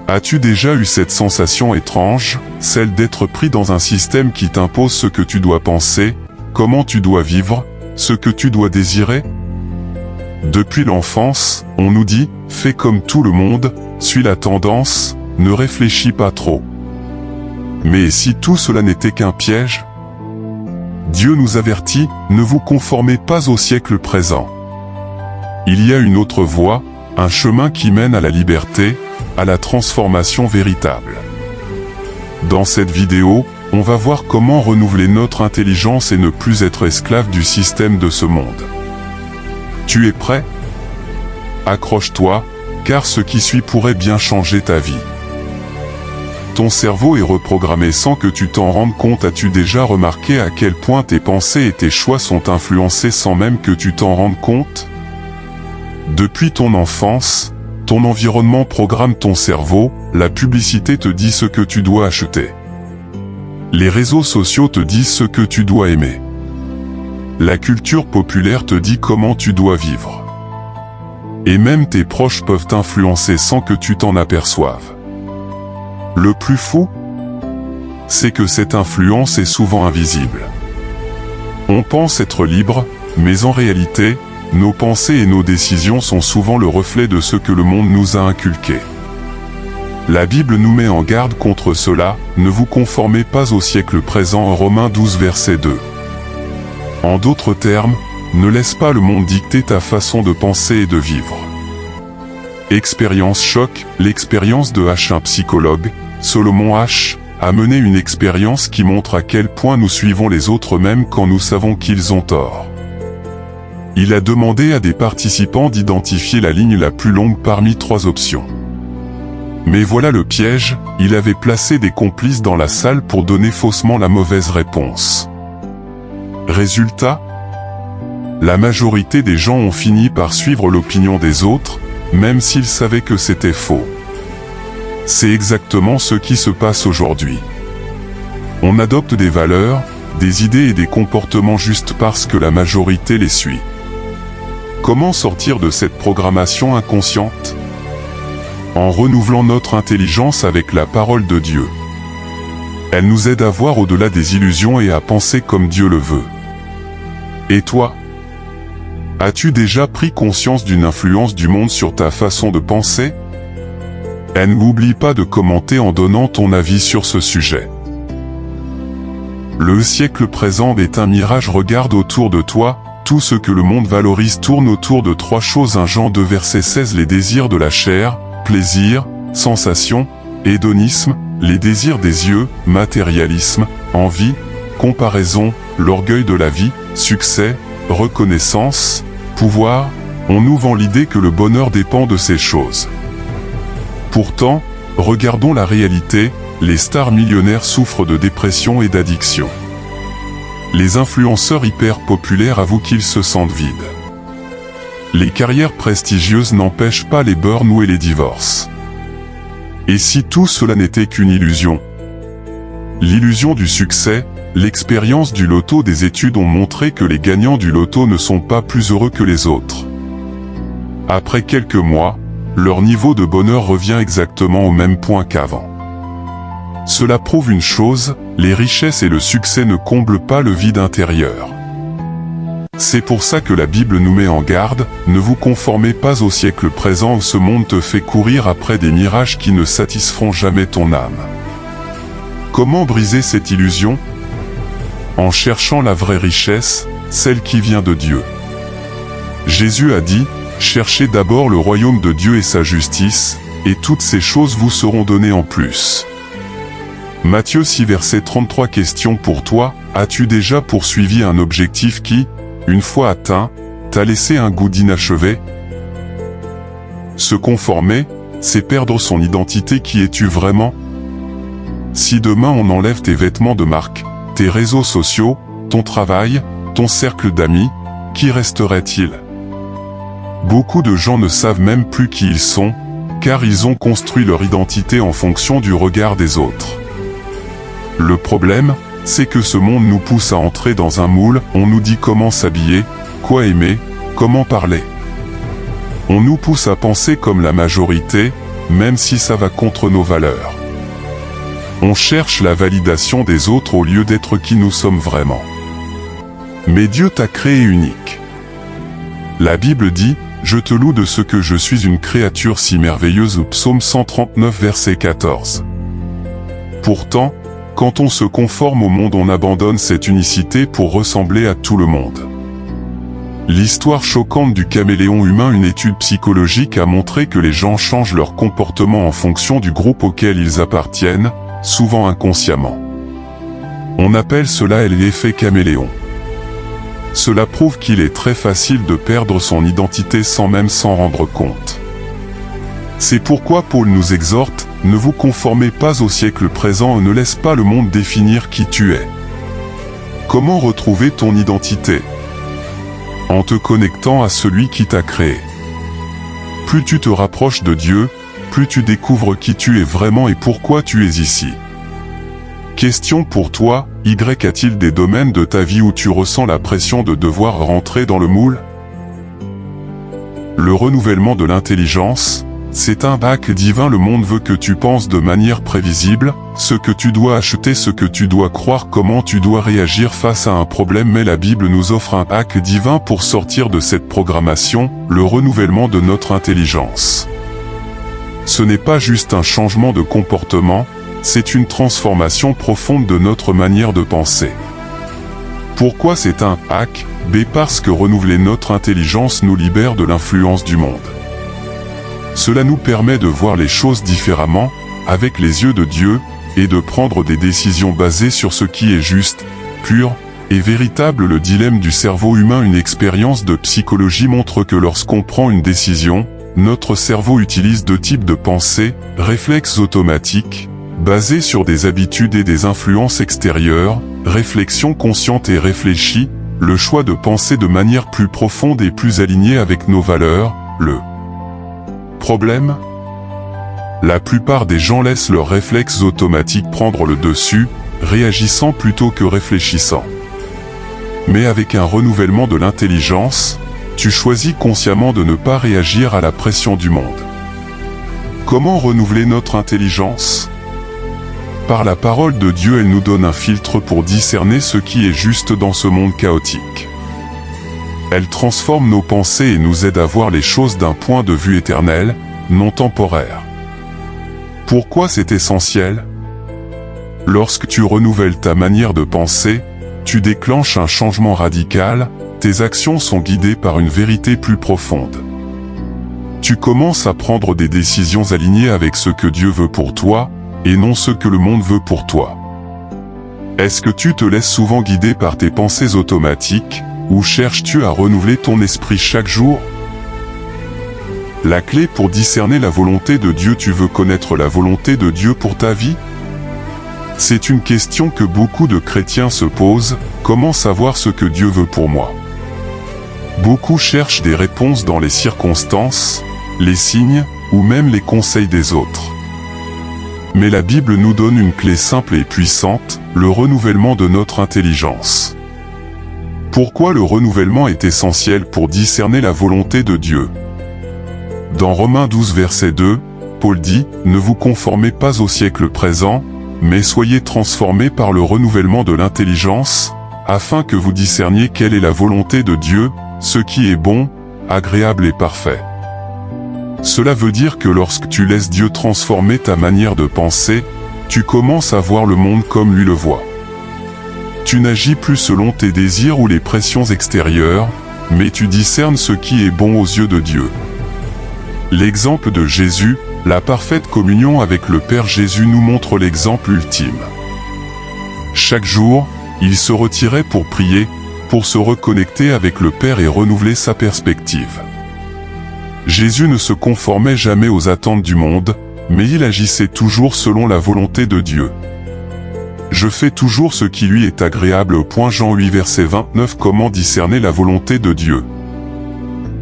As-tu déjà eu cette sensation étrange, celle d'être pris dans un système qui t'impose ce que tu dois penser, comment tu dois vivre, ce que tu dois désirer? Depuis l'enfance, on nous dit « fais comme tout le monde, suis la tendance, ne réfléchis pas trop ». Mais si tout cela n'était qu'un piège? Dieu nous avertit « ne vous conformez pas au siècle présent ». Il y a une autre voie, un chemin qui mène à la liberté, à la transformation véritable. Dans cette vidéo, on va voir comment renouveler notre intelligence et ne plus être esclave du système de ce monde. Tu es prêt? Accroche-toi, car ce qui suit pourrait bien changer ta vie. Ton cerveau est reprogrammé sans que tu t'en rendes compte. As-tu déjà remarqué à quel point tes pensées et tes choix sont influencés sans même que tu t'en rendes compte? Depuis ton enfance, ton environnement programme ton cerveau, la publicité te dit ce que tu dois acheter. Les réseaux sociaux te disent ce que tu dois aimer. La culture populaire te dit comment tu dois vivre. Et même tes proches peuvent t'influencer sans que tu t'en aperçoives. Le plus fou, c'est que cette influence est souvent invisible. On pense être libre, mais en réalité, nos pensées et nos décisions sont souvent le reflet de ce que le monde nous a inculqué. La Bible nous met en garde contre cela, ne vous conformez pas au siècle présent en Romains 12 verset 2. En d'autres termes, ne laisse pas le monde dicter ta façon de penser et de vivre. Expérience choc, l'expérience de H, un psychologue, Solomon H, a mené une expérience qui montre à quel point nous suivons les autres même quand nous savons qu'ils ont tort. Il a demandé à des participants d'identifier la ligne la plus longue parmi 3 options. Mais voilà le piège, il avait placé des complices dans la salle pour donner faussement la mauvaise réponse. Résultat, la majorité des gens ont fini par suivre l'opinion des autres, même s'ils savaient que c'était faux. C'est exactement ce qui se passe aujourd'hui. On adopte des valeurs, des idées et des comportements juste parce que la majorité les suit. Comment sortir de cette programmation inconsciente? En renouvelant notre intelligence avec la parole de Dieu. Elle nous aide à voir au-delà des illusions et à penser comme Dieu le veut. Et toi? As-tu déjà pris conscience d'une influence du monde sur ta façon de penser? Et n'oublie pas de commenter en donnant ton avis sur ce sujet. Le siècle présent est un mirage, regarde autour de toi, tout ce que le monde valorise tourne autour de 3 choses. 1 Jean 2 verset 16. Les désirs de la chair, plaisir, sensation, hédonisme, les désirs des yeux, matérialisme, envie, comparaison, l'orgueil de la vie, succès, reconnaissance, pouvoir, on nous vend l'idée que le bonheur dépend de ces choses. Pourtant, regardons la réalité, les stars millionnaires souffrent de dépression et d'addiction. Les influenceurs hyper populaires avouent qu'ils se sentent vides. Les carrières prestigieuses n'empêchent pas les burn-out et les divorces. Et si tout cela n'était qu'une illusion? L'illusion du succès, l'expérience du loto, des études ont montré que les gagnants du loto ne sont pas plus heureux que les autres. Après quelques mois, leur niveau de bonheur revient exactement au même point qu'avant. Cela prouve une chose, les richesses et le succès ne comblent pas le vide intérieur. C'est pour ça que la Bible nous met en garde, ne vous conformez pas au siècle présent où ce monde te fait courir après des mirages qui ne satisferont jamais ton âme. Comment briser cette illusion? En cherchant la vraie richesse, celle qui vient de Dieu. Jésus a dit, cherchez d'abord le royaume de Dieu et sa justice, et toutes ces choses vous seront données en plus. Matthieu 6 verset 33. Question pour toi, as-tu déjà poursuivi un objectif qui, une fois atteint, t'a laissé un goût d'inachevé? Se conformer, c'est perdre son identité. Qui es-tu vraiment? Si demain on enlève tes vêtements de marque, tes réseaux sociaux, ton travail, ton cercle d'amis, qui resterait-il? Beaucoup de gens ne savent même plus qui ils sont, car ils ont construit leur identité en fonction du regard des autres. Le problème, c'est que ce monde nous pousse à entrer dans un moule, on nous dit comment s'habiller, quoi aimer, comment parler. On nous pousse à penser comme la majorité, même si ça va contre nos valeurs. On cherche la validation des autres au lieu d'être qui nous sommes vraiment. Mais Dieu t'a créé unique. La Bible dit « Je te loue de ce que je suis une créature si merveilleuse » Psaume 139 verset 14. Pourtant, quand on se conforme au monde, on abandonne cette unicité pour ressembler à tout le monde. L'histoire choquante du caméléon humain. Une étude psychologique a montré que les gens changent leur comportement en fonction du groupe auquel ils appartiennent, souvent inconsciemment. On appelle cela l'effet caméléon. Cela prouve qu'il est très facile de perdre son identité sans même s'en rendre compte. C'est pourquoi Paul nous exhorte, ne vous conformez pas au siècle présent et ne laisse pas le monde définir qui tu es. Comment retrouver ton identité? En te connectant à celui qui t'a créé. Plus tu te rapproches de Dieu, plus tu découvres qui tu es vraiment et pourquoi tu es ici. Question pour toi, a-t-il des domaines de ta vie où tu ressens la pression de devoir rentrer dans le moule? Le renouvellement de l'intelligence, c'est un hack divin. Le monde veut que tu penses de manière prévisible, ce que tu dois acheter, ce que tu dois croire, comment tu dois réagir face à un problème. Mais la Bible nous offre un hack divin pour sortir de cette programmation, le renouvellement de notre intelligence. Ce n'est pas juste un changement de comportement, c'est une transformation profonde de notre manière de penser. Pourquoi c'est un hack? Parce que renouveler notre intelligence nous libère de l'influence du monde. Cela nous permet de voir les choses différemment, avec les yeux de Dieu, et de prendre des décisions basées sur ce qui est juste, pur et véritable. Le dilemme du cerveau humain. Une expérience de psychologie montre que lorsqu'on prend une décision, notre cerveau utilise deux types de pensée, réflexes automatiques, basés sur des habitudes et des influences extérieures, réflexion consciente et réfléchie, le choix de penser de manière plus profonde et plus alignée avec nos valeurs. Le problème? La plupart des gens laissent leurs réflexes automatiques prendre le dessus, réagissant plutôt que réfléchissant. Mais avec un renouvellement de l'intelligence, tu choisis consciemment de ne pas réagir à la pression du monde. Comment renouveler notre intelligence? Par la parole de Dieu, elle nous donne un filtre pour discerner ce qui est juste dans ce monde chaotique. Elle transforme nos pensées et nous aide à voir les choses d'un point de vue éternel, non temporaire. Pourquoi c'est essentiel? Lorsque tu renouvelles ta manière de penser, tu déclenches un changement radical, tes actions sont guidées par une vérité plus profonde. Tu commences à prendre des décisions alignées avec ce que Dieu veut pour toi, et non ce que le monde veut pour toi. Est-ce que tu te laisses souvent guider par tes pensées automatiques, ou cherches-tu à renouveler ton esprit chaque jour? La clé pour discerner la volonté de Dieu. Tu veux connaître la volonté de Dieu pour ta vie? C'est une question que beaucoup de chrétiens se posent, comment savoir ce que Dieu veut pour moi? Beaucoup cherchent des réponses dans les circonstances, les signes, ou même les conseils des autres. Mais la Bible nous donne une clé simple et puissante, le renouvellement de notre intelligence. Pourquoi le renouvellement est essentiel pour discerner la volonté de Dieu? Dans Romains 12 verset 2, Paul dit « Ne vous conformez pas au siècle présent, mais soyez transformés par le renouvellement de l'intelligence, afin que vous discerniez quelle est la volonté de Dieu, ce qui est bon, agréable et parfait. » Cela veut dire que lorsque tu laisses Dieu transformer ta manière de penser, tu commences à voir le monde comme lui le voit. Tu n'agis plus selon tes désirs ou les pressions extérieures, mais tu discernes ce qui est bon aux yeux de Dieu. L'exemple de Jésus, la parfaite communion avec le Père. Jésus nous montre l'exemple ultime. Chaque jour, il se retirait pour prier, pour se reconnecter avec le Père et renouveler sa perspective. Jésus ne se conformait jamais aux attentes du monde, mais il agissait toujours selon la volonté de Dieu. Je fais toujours ce qui lui est agréable. Jean 8 verset 29. Comment discerner la volonté de Dieu?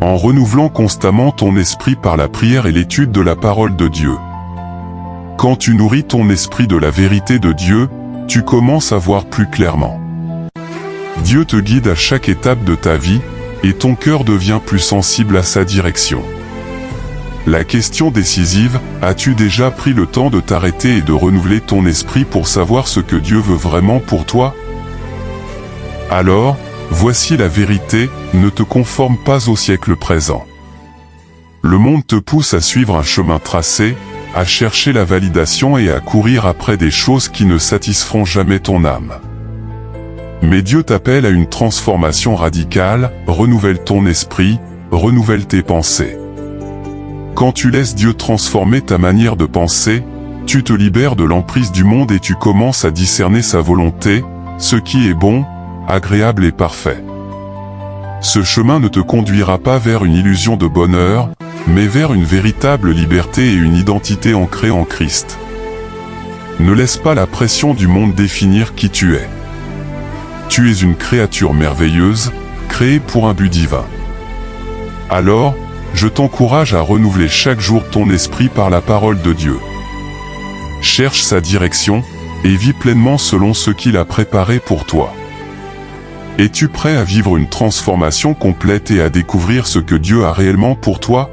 En renouvelant constamment ton esprit par la prière et l'étude de la parole de Dieu. Quand tu nourris ton esprit de la vérité de Dieu, tu commences à voir plus clairement. Dieu te guide à chaque étape de ta vie, et ton cœur devient plus sensible à sa direction. la question décisive, as-tu déjà pris le temps de t'arrêter et de renouveler ton esprit pour savoir ce que Dieu veut vraiment pour toi? Alors, voici la vérité, ne te conforme pas au siècle présent. Le monde te pousse à suivre un chemin tracé, à chercher la validation et à courir après des choses qui ne satisferont jamais ton âme. Mais Dieu t'appelle à une transformation radicale, renouvelle ton esprit, renouvelle tes pensées. Quand tu laisses Dieu transformer ta manière de penser, tu te libères de l'emprise du monde et tu commences à discerner sa volonté, ce qui est bon, agréable et parfait. Ce chemin ne te conduira pas vers une illusion de bonheur, mais vers une véritable liberté et une identité ancrée en Christ. Ne laisse pas la pression du monde définir qui tu es. Tu es une créature merveilleuse, créée pour un but divin. Alors, je t'encourage à renouveler chaque jour ton esprit par la parole de Dieu. Cherche sa direction, et vis pleinement selon ce qu'il a préparé pour toi. Es-tu prêt à vivre une transformation complète et à découvrir ce que Dieu a réellement pour toi ?